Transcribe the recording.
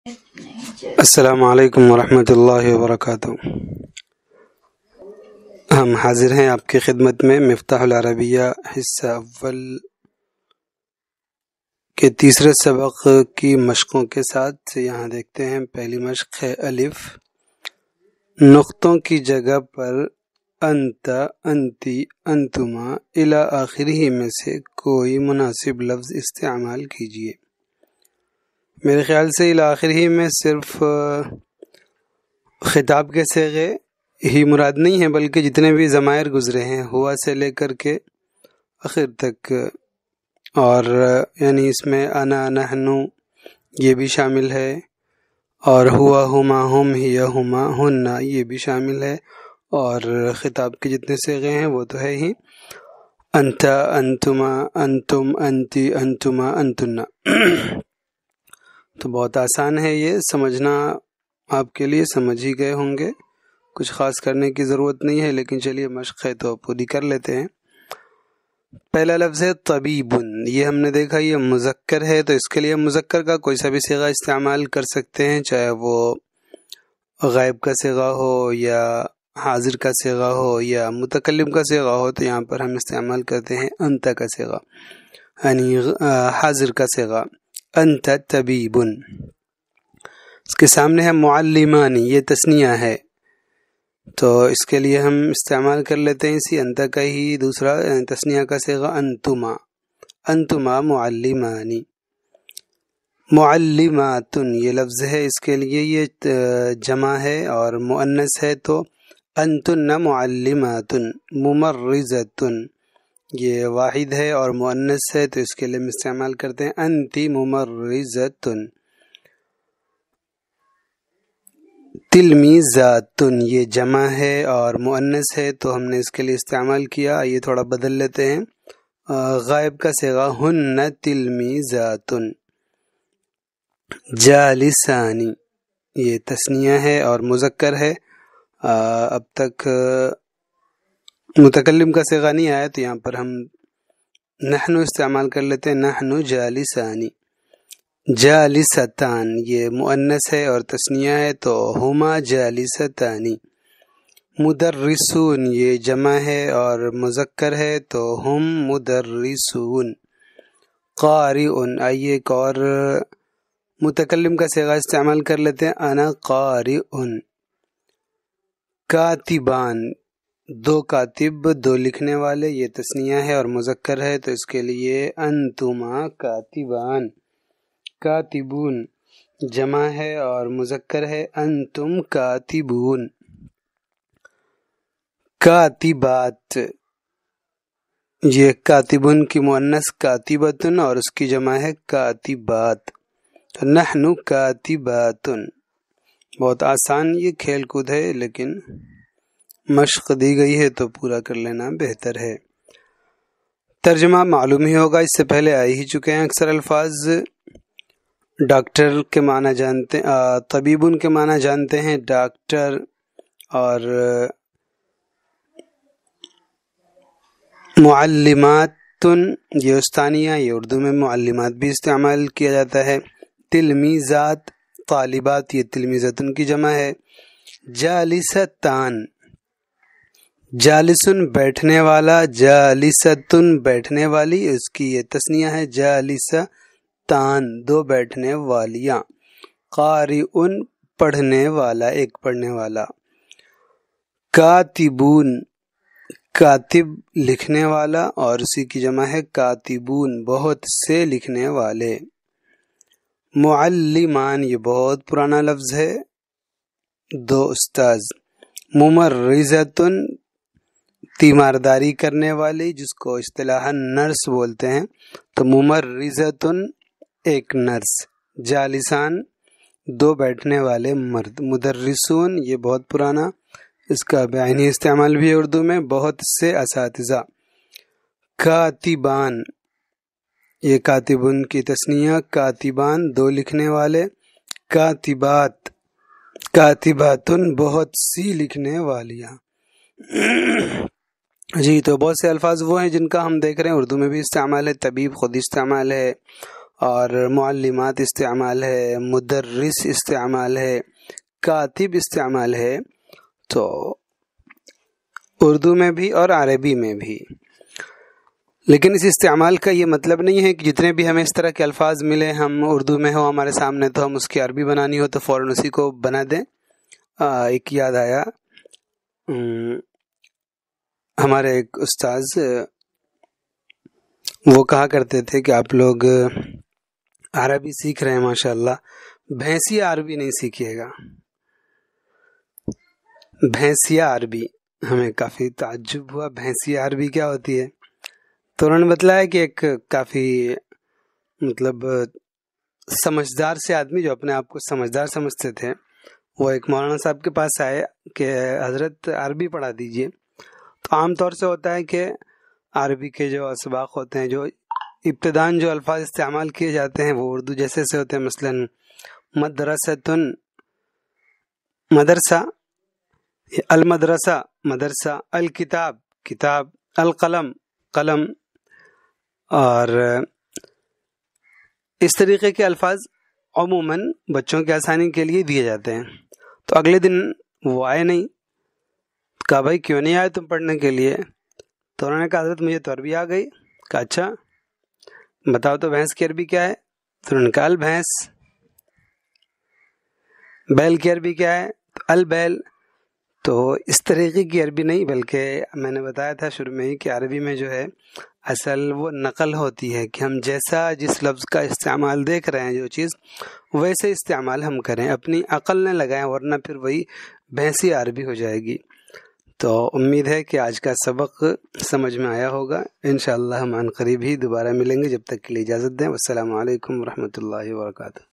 السلام علیکم ورحمۃ اللہ وبرکاتہ۔ ہم حاضر ہیں آپ کی خدمت میں مفتاح العربیہ حصہ اول کے تیسرے سبق کی مشقوں کے ساتھ۔ یہاں دیکھتے ہیں پہلی مشق ہے الف، نقطوں کی جگہ پر انت، انتی، انتما الی آخرہ میں سے کوئی مناسب لفظ استعمال کیجیے۔ میرے خیال سے الی آخرہ میں صرف خطاب کے صیغے ہی مراد نہیں ہیں، بلکہ جتنے بھی ضمائر گزرے ہیں ہوا سے لے کر کے آخر تک، اور یعنی اس میں انا، نحن یہ بھی شامل ہے، اور ہوا، ہما، ہم، ہی، ہما، ہن یہ بھی شامل ہے، اور خطاب کے جتنے صیغے ہیں وہ تو ہے ہی، انت، انتما، انتم، انتی، انتما، انتن۔ تو بہت آسان ہے یہ سمجھنا، آپ کے لیے سمجھ ہی گئے ہوں گے، کچھ خاص کرنے کی ضرورت نہیں ہے، لیکن چلیے مشق ہے تو پوری کر لیتے ہیں۔ پہلا لفظ ہے طبیب، یہ ہم نے دیکھا یہ مذکر ہے، تو اس کے لیے مذکر کا کوئی سا بھی صیغہ استعمال کر سکتے ہیں، چاہے وہ غائب کا صیغہ ہو یا حاضر کا صیغہ ہو یا متکلم کا صیغہ ہو، تو یہاں پر ہم استعمال کرتے ہیں انت کا صیغہ، یعنی حاضر کا صیغہ، انت طبیب۔ اس کے سامنے ہے معلمان، یہ تثنیہ ہے، تو اس کے لیے ہم استعمال کر لیتے ہیں اسی انت کا ہی دوسرا تثنیہ کا صیغہ انتما، انتما معلمانی۔ معلمات یہ لفظ ہے، اس کے لیے یہ جمع ہے اور مؤنث ہے، تو انتن معلمات۔ ممرضۃ یہ واحد ہے اور مؤنث ہے، تو اس کے لیے ہم استعمال کرتے ہیں انتی ممرضۃ۔ تلمیذات یہ جمع ہے اور مؤنث ہے، تو ہم نے اس کے لیے استعمال کیا، یہ تھوڑا بدل لیتے ہیں، غائب کا صیغہ ہن تلمیذات۔ جالسانی یہ تثنیہ ہے اور مذکر ہے، اب تک متکلم کا صیغہ نہیں آیا، تو یہاں پر ہم نحن استعمال کر لیتے ہیں، نحن جالسانی۔ جالستان یہ مؤنث ہے اور تثنیہ ہے، تو ہما جالستانی۔ مدرسون یہ جمع ہے اور مذکر ہے، تو ہم مدرسون۔ قارئ آئیے ایک اور متکلم کا صیغہ استعمال کر لیتے ہیں، انا قارئ۔ کاتبان دو کاتب، دو لکھنے والے، یہ تثنیہ ہے اور مذکر ہے، تو اس کے لیے انتما کاتبان۔ کاتبون جمع ہے اور مذکر ہے، انتم کاتبون۔ کاتبات یہ کاتبون کی مؤنث کاتبتن اور اس کی جمع ہے کاتبات، نحن کاتبات۔ بہت آسان یہ کھیل کود ہے، لیکن مشق دی گئی ہے تو پورا کر لینا بہتر ہے۔ ترجمہ معلوم ہی ہوگا، اس سے پہلے آ ہی چکے ہیں اکثر الفاظ۔ ڈاکٹر کے معنی جانتے ہیں، طبیبن کے معنی جانتے ہیں ڈاکٹر، اور معلمات یہ استانیہ، یہ اردو میں معلمات بھی استعمال کیا جاتا ہے۔ تلمیذات طالبات یہ تلمیذتن کی جمع ہے۔ جالستان جالسن بیٹھنے والا، جالستن بیٹھنے والی، اس کی یہ تثنیہ ہے، جالستان دو بیٹھنے والیاں۔ قارئن پڑھنے والا، ایک پڑھنے والا۔ کاتبون کاتب لکھنے والا، اور اسی کی جمع ہے کاتبون بہت سے لکھنے والے۔ معلمان یہ بہت پرانا لفظ ہے، دو استاذ۔ ممرضۃ تیمارداری کرنے والی، جس کو اصطلاحاً نرس بولتے ہیں، تو ممرضۃ ایک نرس۔ جالسان دو بیٹھنے والے مرد۔ مدرسون یہ بہت پرانا، اس کا بعینی استعمال بھی ہے اردو میں، بہت سے اساتذہ۔ کاتبان یہ کاتبن کی تثنیہ، کاتبان دو لکھنے والے۔ کاتبات کاتباتن بہت سی لکھنے والیاں۔ جی، تو بہت سے الفاظ وہ ہیں جن کا ہم دیکھ رہے ہیں اردو میں بھی استعمال ہے، طبیب خود استعمال ہے، اور معلمات استعمال ہے، مدرس استعمال ہے، کاتب استعمال ہے، تو اردو میں بھی اور عربی میں بھی. لیکن اس استعمال کا یہ مطلب نہیں ہے کہ جتنے بھی ہمیں اس طرح کے الفاظ ملے، ہم اردو میں ہو ہمارے سامنے تو ہم اس کی عربی بنانی ہو تو فوراً اسی کو بنا دیں. ایک یاد آیا، ہمارے ایک استاذ وہ کہا کرتے تھے کہ آپ لوگ عربی سیکھ رہے ہیں ماشاءاللہ، بھینسیا عربی نہیں سیکھیے گا. بھینسیا عربی، ہمیں کافی تعجب ہوا، بھینسیا عربی کیا ہوتی ہے؟ تو انہوں نے بتلایا کہ ایک کافی مطلب سمجھدار سے آدمی جو اپنے آپ کو سمجھدار سمجھتے تھے، وہ ایک مولانا صاحب کے پاس آئے کہ حضرت عربی پڑھا دیجئے. تو عام طور سے ہوتا ہے کہ عربی کے جو اسباق ہوتے ہیں، جو ابتداً جو الفاظ استعمال کیے جاتے ہیں وہ اردو جیسے سے ہوتے ہیں. مثلاً مدرستن، مدرسہ، المدرسہ مدرسہ، الکتاب کتاب، القلم قلم، اور اس طریقے کے الفاظ عموماً بچوں کے آسانی کے لیے دیے جاتے ہیں. تو اگلے دن وہ آئے نہیں، کہا بھائی کیوں نہیں آئے تم پڑھنے کے لیے؟ تو انہوں نے کہا حضرت مجھے تو عربی آ گئی. کہا اچھا بتاؤ تو بھینس کی عربی کیا ہے؟ تو انہوں نے کہا البھینس. بیل کی عربی کیا ہے؟ البیل. تو اس طریقے کی عربی نہیں، بلکہ میں نے بتایا تھا شروع میں ہی کہ عربی میں جو ہے اصل وہ نقل ہوتی ہے کہ ہم جیسا جس لفظ کا استعمال دیکھ رہے ہیں جو چیز ویسے استعمال ہم کریں، اپنی عقل نہ لگائیں، ورنہ پھر وہی بھینسی عربی ہو جائے گی. تو امید ہے کہ آج کا سبق سمجھ میں آیا ہوگا. انشاءاللہ ہم عن قریب ہی دوبارہ ملیں گے. جب تک کے لیے اجازت دیں. والسلام علیکم ورحمۃ اللہ وبرکاتہ.